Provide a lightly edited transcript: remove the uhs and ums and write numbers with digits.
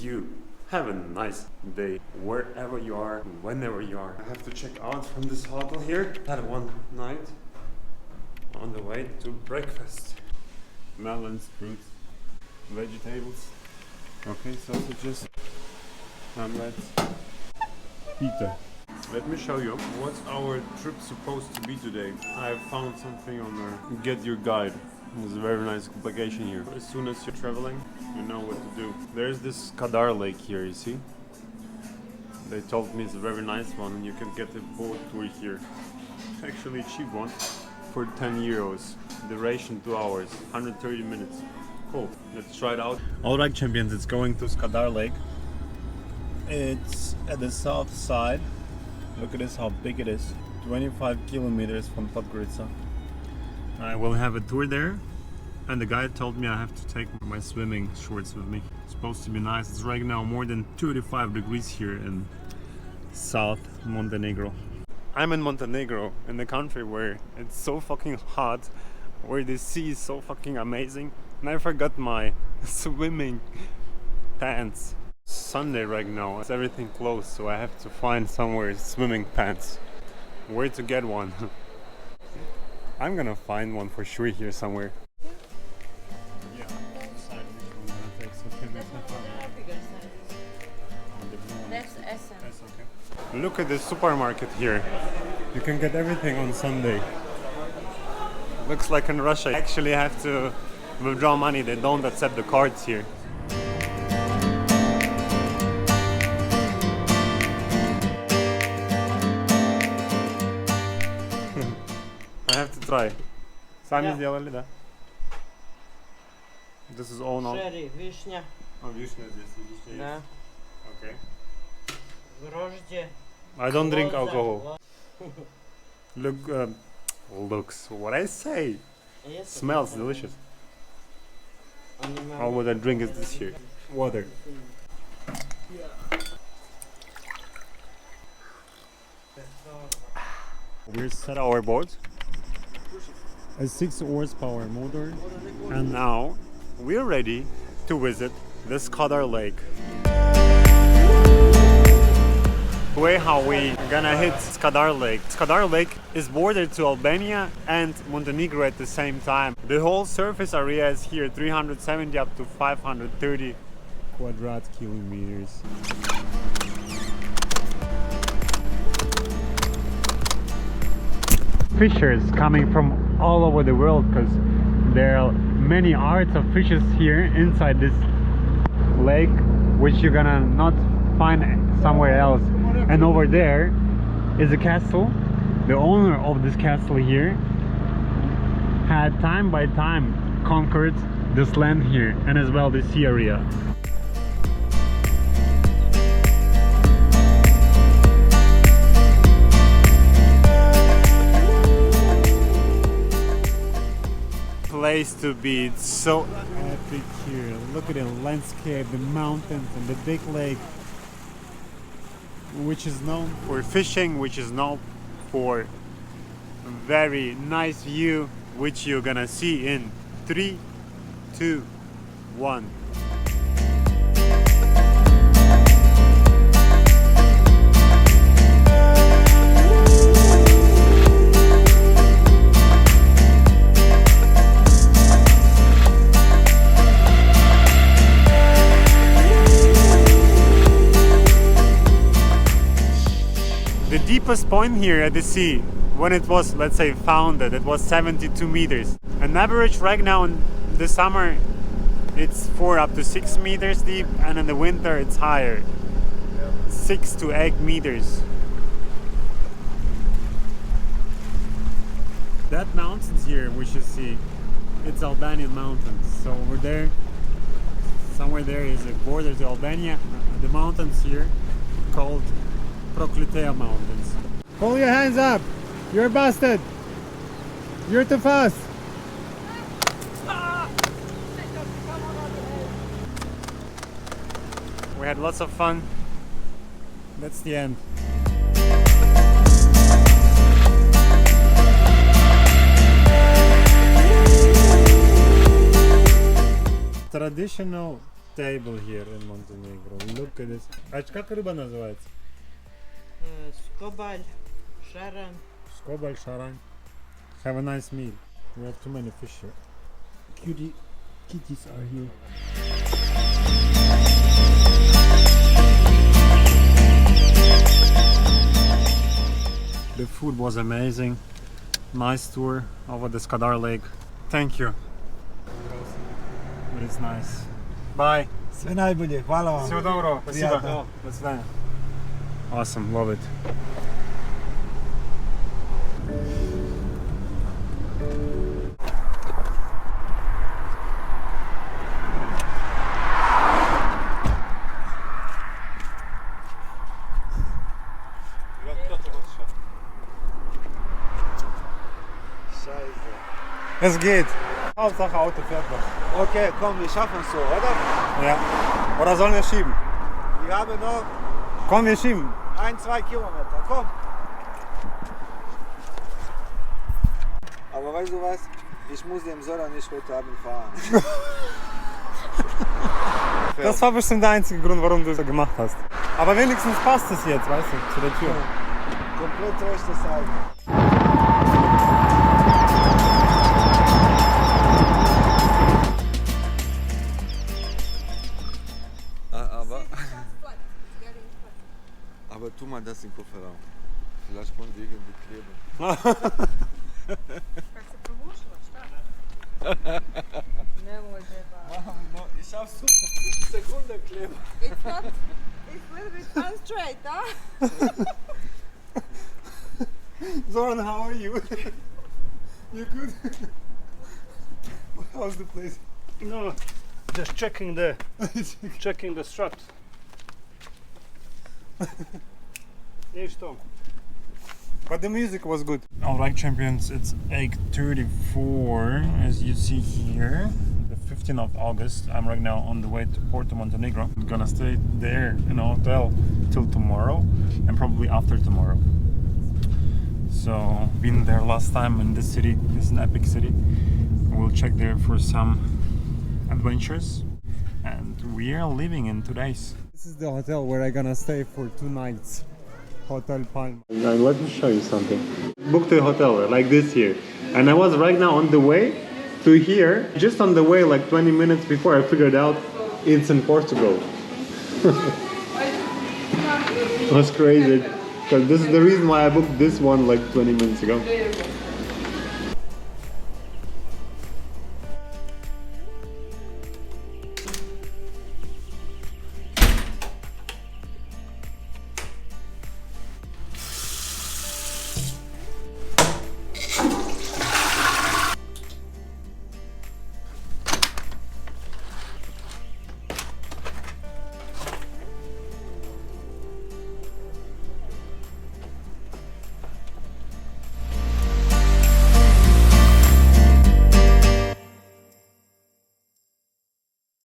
you have a nice day wherever you are, whenever you are. I have to check out from this hotel here. Had one night on the way to breakfast. Melons, fruits, vegetables. Okay, sausages, omelets, pita. Let me show you what's our trip supposed to be today. I found something on our Get Your Guide. There's a very nice application here. As soon as you're traveling, you know what to do. There's this Skadar Lake here, you see? They told me it's a very nice one and you can get a boat tour here. Actually a cheap one for 10 euros. Duration 2 hours, 130 minutes. Cool, let's try it out. Alright champions, it's going to Skadar Lake. It's at the south side. Look at this, how big it is. 25 kilometers from Podgorica. I will have a tour there, and the guide told me I have to take my swimming shorts with me. It's supposed to be nice. It's right now more than 35 degrees here in South Montenegro. I'm in Montenegro, in the country where it's so fucking hot, where the sea is so fucking amazing, and I forgot my swimming pants. Sunday right now, it's everything closed, so I have to find somewhere swimming pants. Where to get one? I'm gonna find one for sure here somewhere. Yeah, look at the supermarket here. You can get everything on Sunday. Looks like in Russia you actually have to withdraw money. They don't accept the cards here. I have to try. Sami сделали, да? This is all now. Sherry, вишня. Oh, вишня здесь, вишня Да. есть. Okay. Грождje. I don't drink alcohol. Looks. What I say? Smells delicious. All what I drink is this here. Water. We set our boat. A 6 horsepower motor, and now we're ready to visit the Skadar Lake. The way how we gonna hit Skadar Lake. Skadar Lake is bordered to Albania and Montenegro at the same time. The whole surface area is here 370 up to 530 quadrat kilometers. Fishers coming from all over the world, because there are many arts of fishes here inside this lake, which you're gonna not find somewhere else. And over there is a castle. The owner of this castle here had time by time conquered this land here, and as well the sea area. Place to be. It's so epic here. Look at the landscape, the mountains and the big lake, which is known for fishing, which is known for a very nice view, which you're gonna see in 3, 2, 1. The deepest point here at the sea, when it was, let's say, founded, it was 72 meters. An average right now in the summer, it's 4 up to 6 meters deep, and in the winter it's higher, 6 to 8 meters. That mountains here, which you see, it's Albanian mountains. So over there, somewhere there is a border to Albania. The mountains here called Prokletea Mountains. Hold your hands up! You're busted! You're too fast! We had lots of fun. That's the end. Traditional table here in Montenegro. Look at this. А как рыба называется? Skobal, Sharan. Skobal, Sharan. Have a nice meal. We have too many fish here. Kitties are here. The food was amazing. Nice tour over the Skadar Lake. Thank you. But it's nice. Bye. Sve najbolje, hvala vam. Всего доброго. Спасибо. Приятно. До свидания. Awesome, love it. Es geht. Hauptsache Auto fährt noch. Okay, komm, wir schaffen es so, oder? Ja. Oder sollen wir schieben? Wir haben noch Komm, wir schieben. 1-2 Kilometer, komm. Aber weißt du was? Ich muss dem Sora nicht heute Abend fahren. Das war bestimmt der einzige Grund, warum du es gemacht hast. Aber wenigstens passt es jetzt, weißt du, zu der Tür. Komplett rechte Seite. Aber tu mal das in den Kofferraum. Vielleicht kommt irgendwie Kleber. Как се пробушила, šta? Ne može ba. No, ich hab so Sekunde Kleber. It's not, it's a little bit unstraight, huh? Zoran, how are you? You good? How's the place? No, just checking the straps. Ništa. But the music was good. Alright champions, it's 8:34 as you see here. The 15th of August. I'm right now on the way to Porto Montenegro. I'm gonna stay there in a hotel till tomorrow and probably after tomorrow. So, been there last time in this city. It's an epic city. We'll check there for some adventures. And we are leaving in 2 days. This is the hotel where I'm gonna stay for 2 nights. Hotel Palma. And let me show you something. Booked a hotel like this here. And I was right now on the way to here. Just on the way like 20 minutes before I figured out it's in Portugal. It was crazy. Because this is the reason why I booked this one like 20 minutes ago.